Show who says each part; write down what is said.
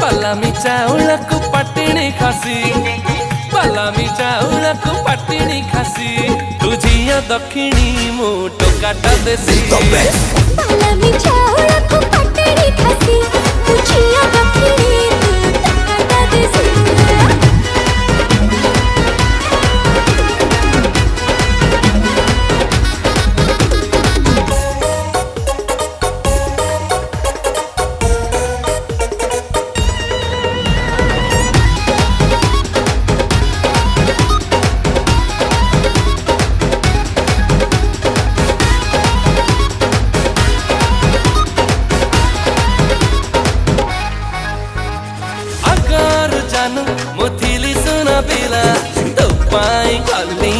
Speaker 1: पलामी चाउळକୁ पटिणी खासी पलामी चाउळକୁ पटिणी खासी तुझिया दक्षिणी मु टोकाटा देसी
Speaker 2: पलामी चाउळକୁ पटिणी खासी तुझिया दक्षिणी मु टोकाटा देसी
Speaker 1: मुथिली सुना पिला तो पाई गली